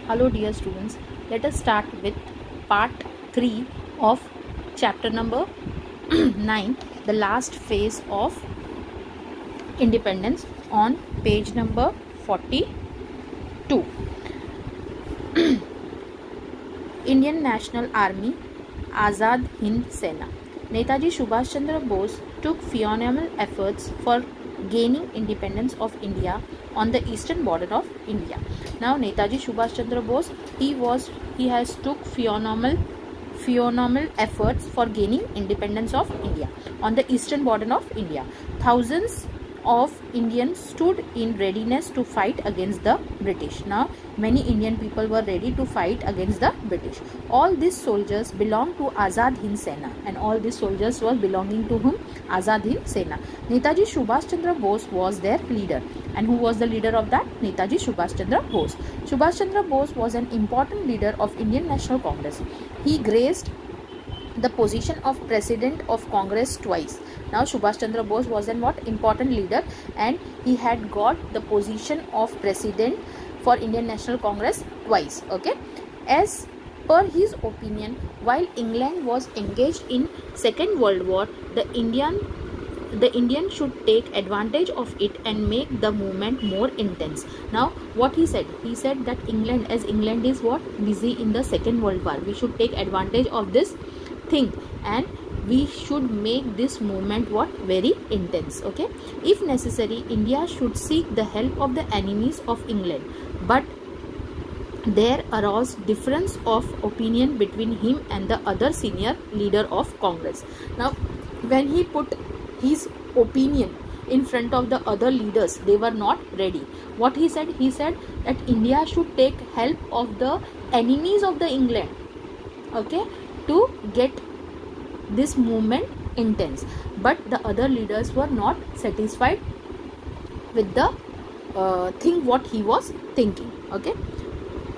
Hello dear students, let us start with part 3 of chapter number 9, the last phase of independence, on page number 42. Indian National Army, Azad Hind Sena. Netaji Subhash Chandra Bose took phenomenal efforts for gaining independence of India on the eastern border of India. Now Netaji Subhash Chandra Bose, he has took phenomenal efforts for gaining independence of India on the eastern border of India. Thousands of Indians stood in readiness to fight against the British. Now many Indian people were ready to fight against the British. All these soldiers belonged to Azad Hind Sena, and all these soldiers were belonging to whom? Azad Hind Sena. Netaji Subhash Chandra Bose was their leader. And who was the leader of that? Netaji Subhash Chandra Bose. Subhash Chandra Bose was an important leader of Indian National Congress. He graced the position of President of Congress twice. Now Subhash Chandra Bose was an important leader, and he had got the position of President for Indian National Congress twice. Okay, as per his opinion, while England was engaged in Second World War, the Indian should take advantage of it and make the movement more intense. Now what he said that England, as England is busy in the Second World War, we should take advantage of this thing and we should make this movement very intense. Okay, if necessary, India should seek the help of the enemies of England, but there arose difference of opinion between him and the other senior leader of Congress. Now when he put his opinion in front of the other leaders, they were not ready. What he said that India should take help of the enemies of the England, okay, to get this movement intense. But the other leaders were not satisfied with the thing what he was thinking. Okay,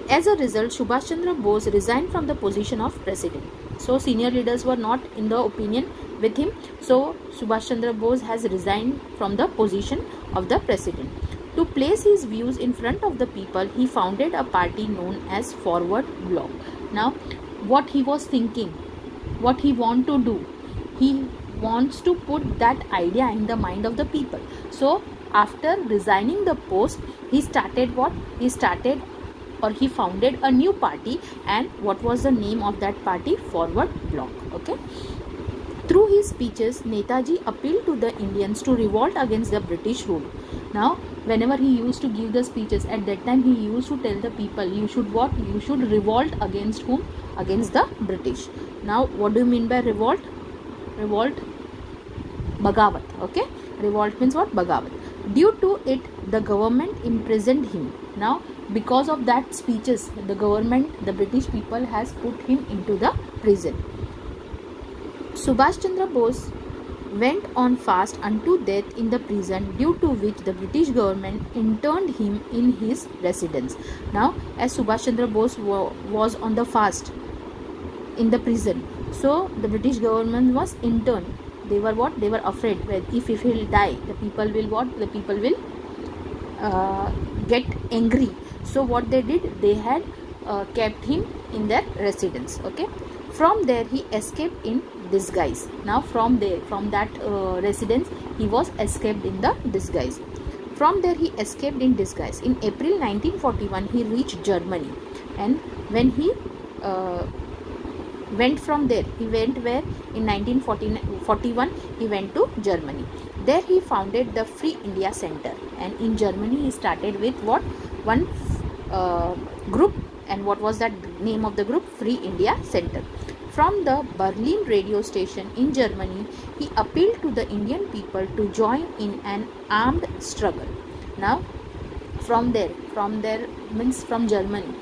as a result, Subhash Chandra Bose resigned from the position of president. So senior leaders were not in the opinion with him, so Subhash Chandra Bose has resigned from the position of the president. To place his views in front of the people, he founded a party known as Forward Bloc. Now what he was thinking, what he want to do, he wants to put that idea in the mind of the people. So after resigning the post, he founded a new party. And what was the name of that party? Forward Bloc. Okay, through his speeches, Netaji appealed to the Indians to revolt against the British rule. Now whenever he used to give the speeches, at that time he used to tell the people, you should you should revolt against whom? Against the British. Now what do you mean by revolt? Revolt, Bagawat. Okay, revolt means what? Bagawat. Due to it, the government imprisoned him. Now because of that speeches, the government, the British people has put him into the prison. Subhash Chandra Bose went on fast unto death in the prison, due to which the British government interned him in his residence. Now as Subhash Chandra Bose was on the fast in the prison, so the British government was interned. They were they were afraid that if he will die, the people will the people will get angry. So what they did, they had kept him in their residence. Okay, from there he escaped in disguise. Now from that residence, he was escaped in the disguise. From there he escaped in disguise. In April 1941, he reached Germany, and when he went from there, he went where? In 1941 he went to Germany. There he founded the Free India Center, and in Germany he started with one group. And what was that name of the group? Free India Center. From the Berlin radio station in Germany, he appealed to the Indian people to join in an armed struggle. Now from there means from Germany,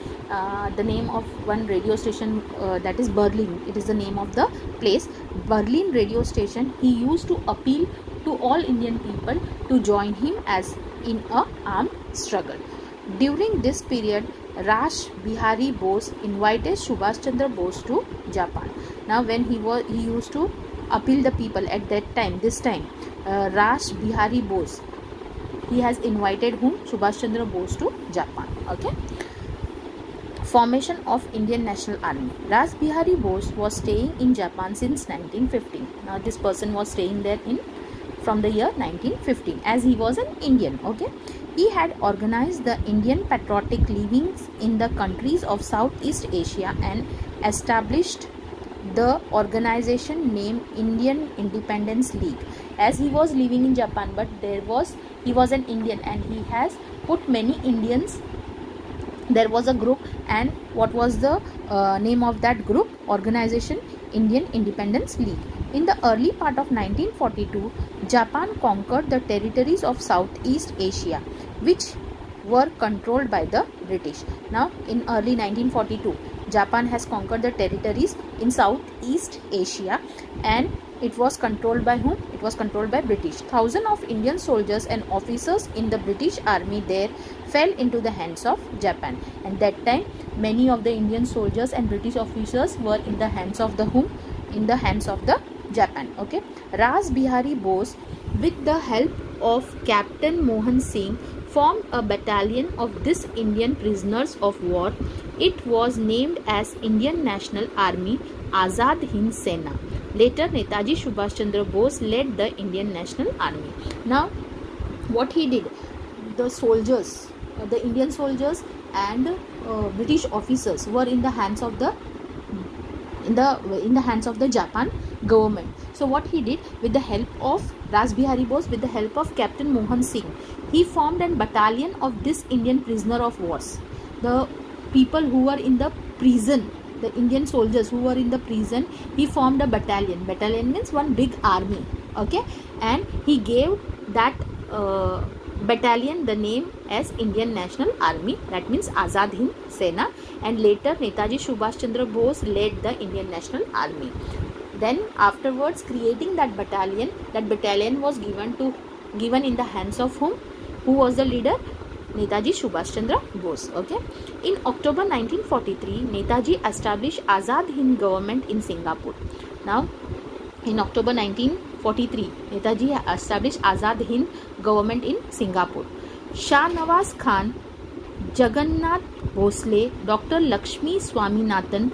the name of one radio station, that is Berlin, it is the name of the place, Berlin radio station. He used to appeal to all Indian people to join him as in a armed struggle. During this period, Rash Bihari Bose invited Subhash Chandra Bose to Japan. Now when he used to appeal the people at that time, Rash Bihari Bose, he has invited whom? Subhash Chandra Bose to Japan. Okay. Formation of Indian National Army. Ras Bihari Bose was staying in Japan since 1915. Now this person was staying there from the year 1915 as he was an Indian. Okay, he had organized the Indian patriotic leavings in the countries of Southeast Asia and established the organization named Indian Independence League. As he was living in Japan, but he was an Indian and he has put many Indians. There was a group, and what was the name of that group? Organization Indian Independence League. In the early part of 1942, Japan conquered the territories of Southeast Asia, which were controlled by the British. Now, in early 1942, Japan has conquered the territories in Southeast Asia, and it was controlled by whom? It was controlled by British. Thousands of Indian soldiers and officers in the British army there fell into the hands of Japan. And that time, many of the Indian soldiers and British officers were in the hands of the whom? In the hands of the Japan. Okay. Ras Bihari Bose, with the help of Captain Mohan Singh, formed a battalion of this Indian prisoners of war. It was named as Indian National Army, Azad Hind Sena. Later, Netaji Subhash Chandra Bose led the Indian National Army. Now, what he did, the soldiers, the Indian soldiers and British officers were in the hands of the Japan government. So what he did, with the help of Ras Bihari Bose, with the help of Captain Mohan Singh, he formed a battalion of this Indian prisoner of wars. The people who were in the prison, the Indian soldiers who were in the prison, he formed a battalion. Battalion means one big army. Okay, and he gave that battalion the name as Indian National Army, that means Azad Hind Sena. And later Netaji Subhash Chandra Bose led the Indian National Army. Then afterwards, creating that battalion was given in the hands of whom? Who was the leader? Netaji Subhash Chandra Bose. Okay. In October 1943, Netaji established Azad Hind government in Singapore. Now, in October 1943, Netaji established Azad Hind government in Singapore. Shah Nawaz Khan, Jagannath Bhosle, Dr. Lakshmi Swaminathan,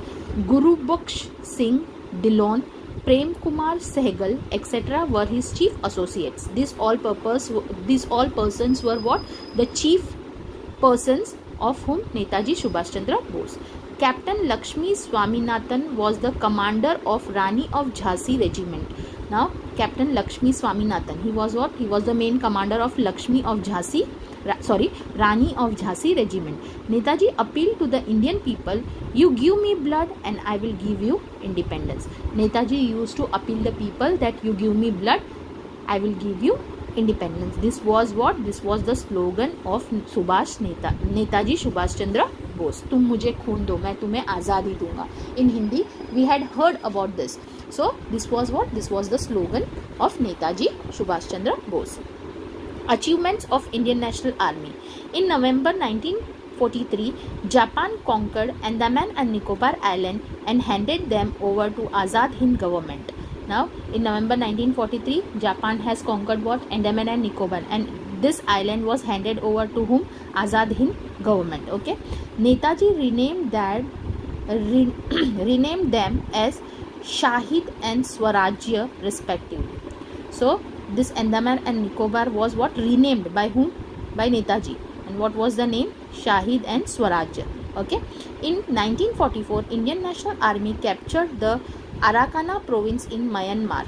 Guru Baksh Singh Dillon, Prem Kumar Sehgal, etc. were his chief associates. These all persons were what? The chief persons of whom? Netaji Subhash Chandra Bose. Captain Lakshmi Swaminathan was the commander of Rani of Jhansi regiment. Now, Captain Lakshmi Swaminathan, he was what? He was the main commander of Rani of Jhansi regiment. Netaji appealed to the Indian people, you give me blood and I will give you independence. Netaji used to appeal the people that you give me blood, I will give you independence. This was what? This was the slogan of Netaji Subhash Chandra Bose. तुम मुझे खून दो, मैं तुम्हें आज़ादी दूंगा. In Hindi, we had heard about this. So, this was what? This was the slogan of Netaji Subhash Chandra Bose. Achievements of Indian National Army. In November 1943, Japan conquered Andaman and Nicobar Island and handed them over to Azad Hind government. Now, in November 1943, Japan has conquered what? Andaman and Nicobar, and this island was handed over to whom? Azad Hind government. Okay. Netaji renamed them as Shahid and Swarajya respectively. So, this Andaman and Nicobar was what? Renamed by whom? By Netaji. And what was the name? Shahid and Swarajya. Okay. In 1944, Indian National Army captured the Arakana province in Myanmar.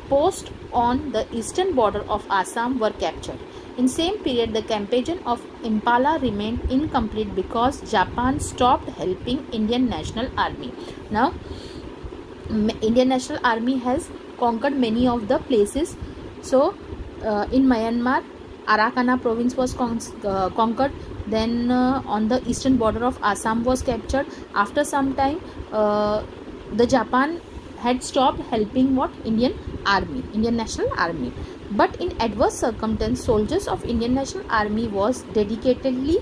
Posts on the eastern border of Assam were captured. In same period, the campaign of Impala remained incomplete because Japan stopped helping Indian National Army. Now, Indian National Army has conquered many of the places. So, in Myanmar, Arakana province was conquered. Then on the eastern border of Assam was captured. After some time, the Japan had stopped helping what? Indian National Army. But in adverse circumstances, soldiers of Indian National Army was dedicatedly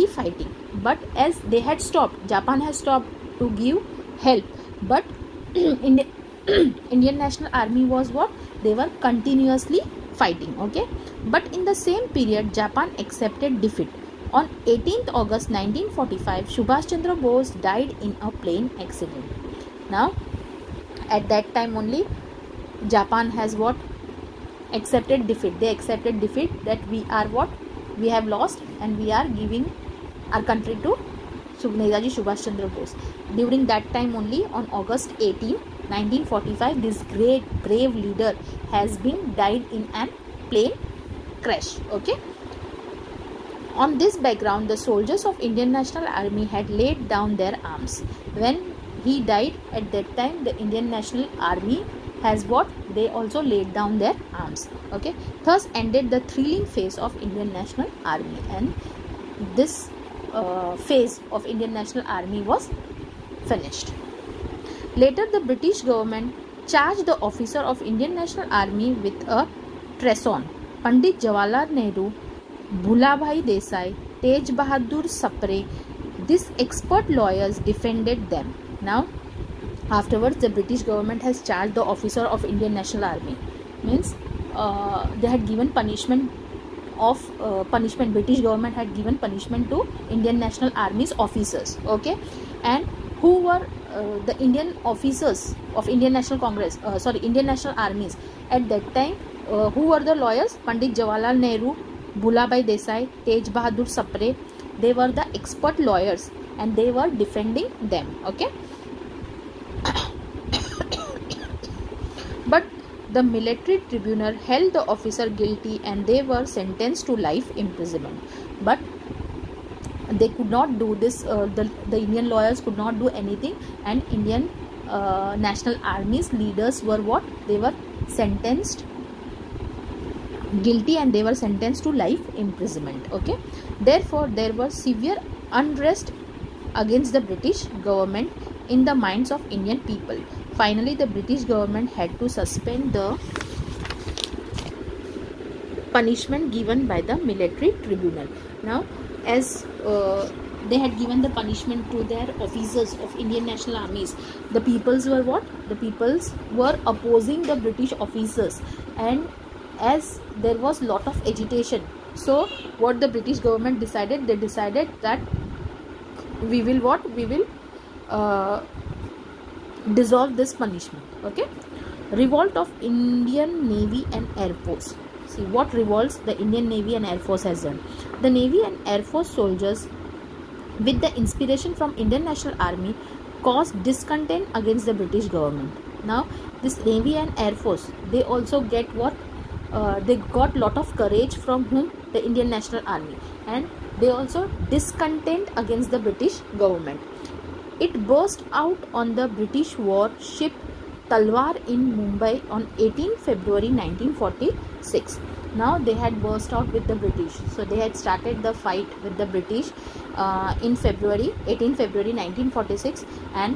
fighting. But as they had stopped, Japan has stopped to give help. But Indian National Army was what? They were continuously fighting. Okay. But in the same period, Japan accepted defeat. On 18th August 1945, Subhash Chandra Bose died in a plane accident. Now, at that time only, Japan has what? Accepted defeat. They accepted defeat, that we are what? We have lost and we are giving our country to Netaji Subhash Chandra Bose. During that time only, on August 18, 1945, this great brave leader has been died in an plane crash. Okay. On this background, the soldiers of Indian National Army had laid down their arms. When he died, at that time, the Indian National Army has what? They also laid down their arms. Okay. Thus ended the thrilling phase of Indian National Army, and this phase of Indian National Army was finished. Later, the British government charged the officer of Indian National Army with a treason. Pandit Jawaharlal Nehru, Bhulabhai Desai, Tej Bahadur Sapre, these expert lawyers defended them. Now, afterwards, the British government has charged the officer of Indian National Army. Means they had given punishment of British government had given punishment to Indian National Army's officers. Okay, and who were the Indian officers of Indian National Congress? Indian National Armies at that time. Who were the lawyers? Pandit Jawaharlal Nehru, Bhulabhai Desai, Tej Bahadur Sapre. They were the expert lawyers and they were defending them. Okay. But the military tribunal held the officer guilty and they were sentenced to life imprisonment. But they could not do this. The Indian lawyers could not do anything, and Indian National Army's leaders were what? They were sentenced guilty and they were sentenced to life imprisonment. Okay. Therefore, there was severe unrest against the British government in the minds of Indian people. Finally, the British government had to suspend the punishment given by the military tribunal. Now, as they had given the punishment to their officers of Indian National Armies, the peoples were what? The peoples were opposing the British officers, and as there was lot of agitation, so what the British government decided? They decided that we will what? We will dissolve this punishment. Okay. Revolt of Indian Navy and Air Force. See what revolts the Indian Navy and Air Force has done. The Navy and Air Force soldiers, with the inspiration from Indian National Army, caused discontent against the British government. Now, this Navy and Air Force, they also get what? They got lot of courage from whom? The Indian National Army, and they also discontent against the British government. It burst out on the British warship Talwar in Mumbai on 18 February 1946. Now they had burst out with the British. So they had started the fight with the British in 18 February 1946. And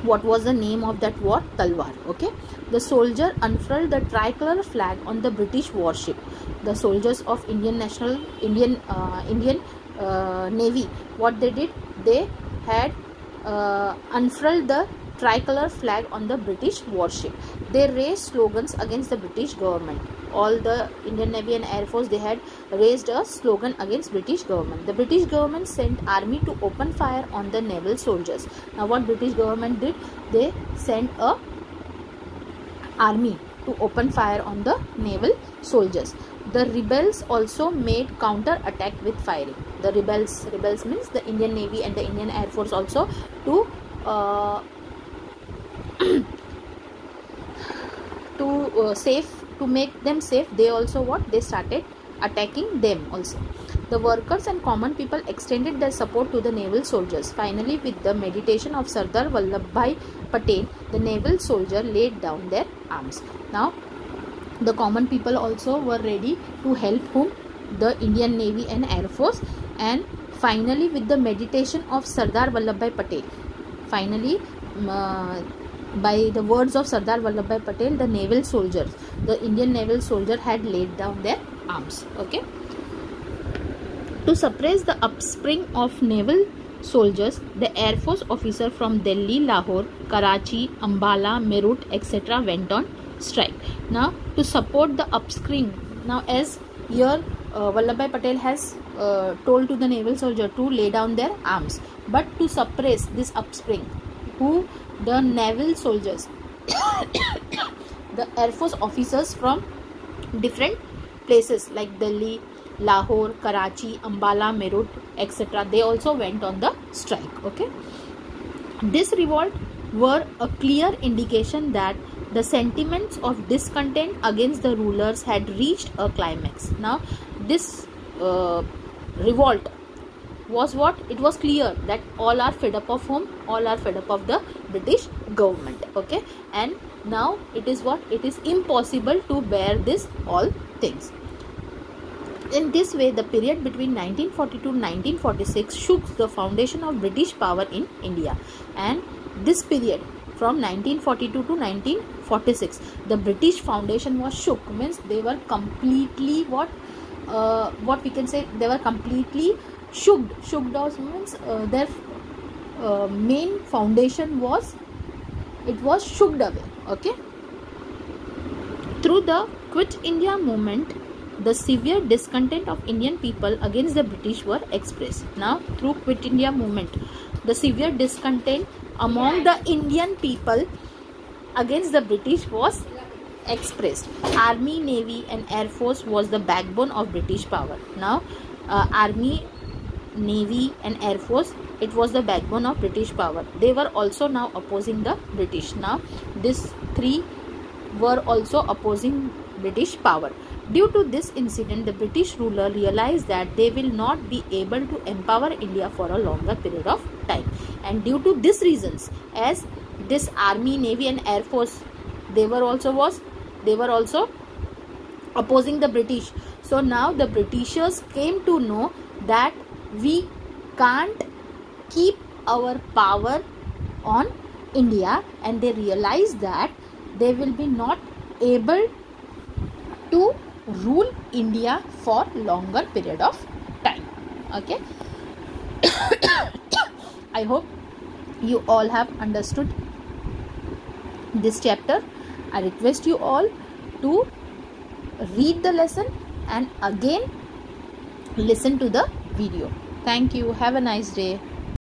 what was the name of that war? Talwar. Okay. The soldier unfurled the tricolor flag on the British warship. The soldiers of Indian Navy, what they did? They had unfurled the tricolor flag on the British warship. They raised slogans against the British government. All the Indian Navy and Air Force, they had raised a slogan against British government. The British government sent army to open fire on the naval soldiers. Now what British government did? They sent a army to open fire on the naval soldiers. The rebels also made counter attack with firing. The rebels means the Indian Navy and the Indian Air Force also, to to make them safe, they also what? They started attacking them also. The workers and common people extended their support to the naval soldiers. Finally, with the meditation of Sardar Vallabhbhai Patel, the naval soldier laid down their arms. Now, the common people also were ready to help whom? The Indian Navy and Air Force. And finally, with the meditation of Sardar Vallabhbhai Patel, finally, by the words of Sardar Vallabhbhai Patel, the naval soldiers, the Indian naval soldier had laid down their arms. Okay. To suppress the upspring of naval soldiers, the Air Force officer from Delhi, Lahore, Karachi, Ambala, Meerut, etc. went on strike. Now, to support the upspring, now as here Vallabhbhai Patel has told to the naval soldier to lay down their arms, but to suppress this upspring, who the naval soldiers, the Air Force officers from different places like Delhi, Lahore, Karachi, Ambala, Meerut, etc., they also went on the strike. Okay, this revolt were a clear indication that the sentiments of discontent against the rulers had reached a climax. Now this revolt was what? It was clear that all are fed up of whom? All are fed up of the British government. Okay, and now it is what? It is impossible to bear this all things. In this way, the period between 1942 to 1946 shook the foundation of British power in India. And this period from 1942 to 1946, the British foundation was shook, means they were completely what we can say, they were completely shook out, means their main foundation was, it was shook away. Okay, through the Quit India movement, the severe discontent of Indian people against the British were expressed. Now through Quit India movement, the severe discontent among the Indian people against the British was expressed. Army, Navy and Air Force was the backbone of British power. Now Army, Navy and Air Force, it was the backbone of British power. They were also now opposing the British. Now these three were also opposing British power. Due to this incident, the British ruler realized that they will not be able to empower India for a longer period of time. And due to these reasons, as this Army, Navy and Air Force, they were also opposing the British. So now the Britishers came to know that we can't keep our power on India, and they realized that they will be not able to rule India for longer period of time. Okay, I hope you all have understood this chapter. I request you all to read the lesson and again listen to the video. Thank you. Have a nice day.